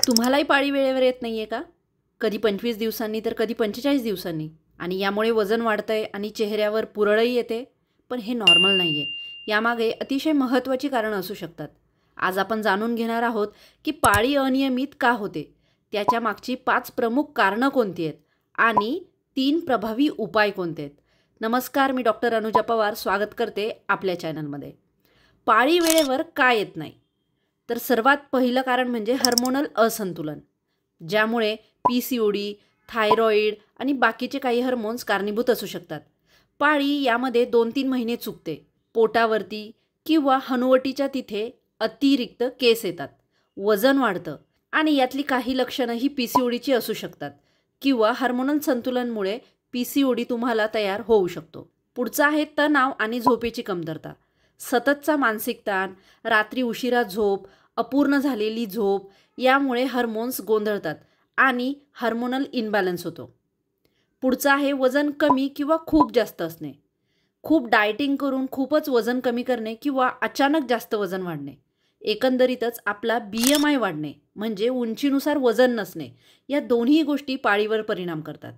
तुम्हालाही पाळी वेळेवर येत नाही आहे का? कधी 25 दिवसांनी तर कधी 45 दिवसांनी, आणि यामुळे वजन वाढतंय आणि चेहऱ्यावर पुरळही येते. पण हे नॉर्मल नाही आहे. यामागे अतिशय महत्त्वाची कारणं असू शकतात. आज आपण जाणून घेणार आहोत की पाळी अनियमित का होते, त्याच्या मागची 5 प्रमुख कारणं कोणती आहेत आणि 3 प्रभावी उपाय कोणते आहेत. नमस्कार, मी डॉक्टर अनुजा पवार स्वागत करते आपल्या चॅनलमध्ये. पाळी वेळेवर का येत नाही? तर सर्वात पहिलं कारण म्हणजे हार्मोनल असंतुलन, ज्यामुळे PCOD, थायरॉईड आणि बाकीचे काही हार्मोन्स कारणीभूत असू शकतात. पाळी यामध्ये 2-3 महिने चुकते. पोटावरती किंवा हनुवटीच्या तिथे अतिरिक्त केस येतात, वजन वाढतं आणि यातली काही लक्षणं ही PCODची असू शकतात किंवा हार्मोनल संतुलनमुळे PCOD तुम्हाला तयार होऊ शकतो. पुढचं आहे तणाव आणि झोपेची कमतरता. सततचा मानसिक ताण, रात्री उशिरा झोप, अपूर्ण झालेली झोप यामुळे हार्मोन्स गोंधळतात आणि हार्मोनल इनबॅलन्स होतो. पुढचं आहे वजन कमी किंवा खूप जास्त असणे. खूप डाएटिंग करून खूपच वजन कमी करणे किंवा अचानक जास्त वजन वाढणे. एकंदरीतच आपला BMI वाढणे म्हणजे उंचीनुसार वजन नसणे. या दोन्ही गोष्टी पाळीवर परिणाम करतात.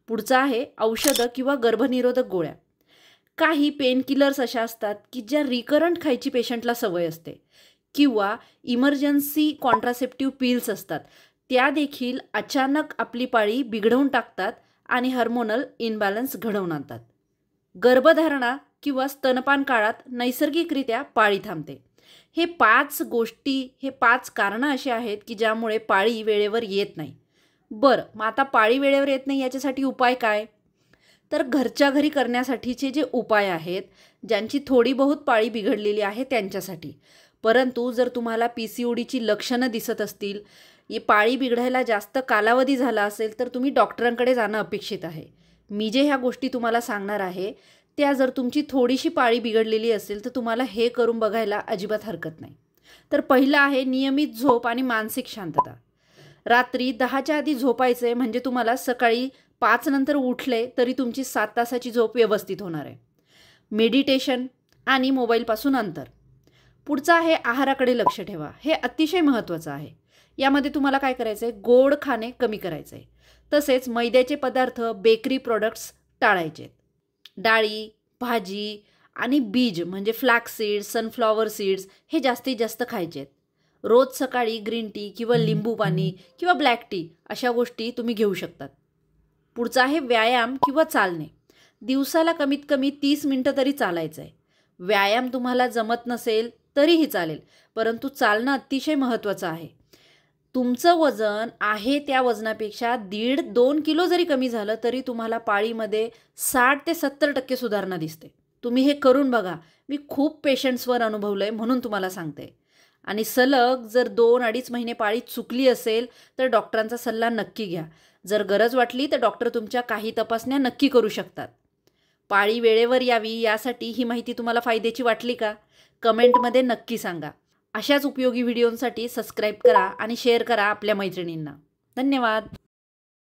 पुढचं आहे औषधं किंवा गर्भनिरोधक गोळ्या. काही पेनकिलर्स अशा असतात की ज्या रिकरंट खायची पेशंटला सवय असते, किंवा इमर्जन्सी कॉन्ट्रासेप्टिव्ह पिल्स असतात. त्या देखील अचानक आपली पाळी बिघडवून टाकतात आणि हार्मोनल इनबॅलन्स घडवून आणतात. गर्भधारणा किंवा स्तनपान काळात नैसर्गिकरित्या पाळी थांबते. हे 5 कारणं अशी आहेत की ज्यामुळे पाळी वेळेवर येत नाही. बरं, मग आता पाळी वेळेवर येत नाही याच्यासाठी उपाय काय? तर घरच्या घरी करण्यासाठीचे जे उपाय आहेत, ज्यांची थोडी बहुत पाळी बिघडलेली आहे त्यांच्यासाठी. परंतु जर तुम्हाला PCODची लक्षणं दिसत असतील, ही पाळी बिघडायला जास्त कालावधी झाला असेल, तर तुम्ही डॉक्टरांकडे जाणं अपेक्षित आहे. मी जे ह्या गोष्टी तुम्हाला सांगणार आहे त्या जर तुमची थोडीशी पाळी बिघडलेली असेल तर तुम्हाला हे करून बघायला अजिबात हरकत नाही. तर पहिलं आहे नियमित झोप आणि मानसिक शांतता. रात्री 10च्या आधी झोपायचे म्हणजे तुम्हाला सकाळी 5 नंतर उठले तरी तुमची 7 तासाची झोप व्यवस्थित होणार आहे. मेडिटेशन आणि मोबाईलपासून अंतर. पुढचं आहे आहाराकडे लक्ष ठेवा. हे अतिशय महत्त्वाचं आहे. यामध्ये तुम्हाला काय करायचं आहे, गोड खाणे कमी करायचं आहे. तसेच मैद्याचे पदार्थ, बेकरी प्रोडक्ट्स टाळायचे. डाळी, भाजी आणि बीज म्हणजे फ्लॅक्स सीड्स, सनफ्लॉवर सीड्स हे जास्तीत जास्त खायचे आहेत. रोज सकाळी ग्रीन टी किंवा लिंबू पाणी किंवा ब्लॅक टी अशा गोष्टी तुम्ही घेऊ शकतात. पुढचं आहे व्यायाम किंवा चालणे. दिवसाला कमीत कमी 30 मिनटं तरी चालायचं आहे. व्यायाम तुम्हाला जमत नसेल तरीही चालेल, परंतु चालणं अतिशय महत्त्वाचं आहे. तुमचं वजन आहे त्या वजनापेक्षा 1.5-2 किलो जरी कमी झालं तरी तुम्हाला पाळीमध्ये 60 ते 70% सुधारणा दिसते. तुम्ही हे करून बघा. मी खूप पेशंट्सवर अनुभवलं आहे म्हणून तुम्हाला सांगते. आणि सलग जर 2-2.5 महिने पाळी चुकली असेल तर डॉक्टरांचा सल्ला नक्की घ्या. जर गरज वाटली तर डॉक्टर तुमच्या काही तपासण्या नक्की करू शकतात. पाळी वेळेवर यावी यासाठी ही माहिती तुम्हाला फायद्याची वाटली का? कमेंटमध्ये नक्की सांगा. अशाच उपयोगी व्हिडिओंसाठी सबस्क्राईब करा आणि शेअर करा आपल्या मैत्रिणींना. धन्यवाद.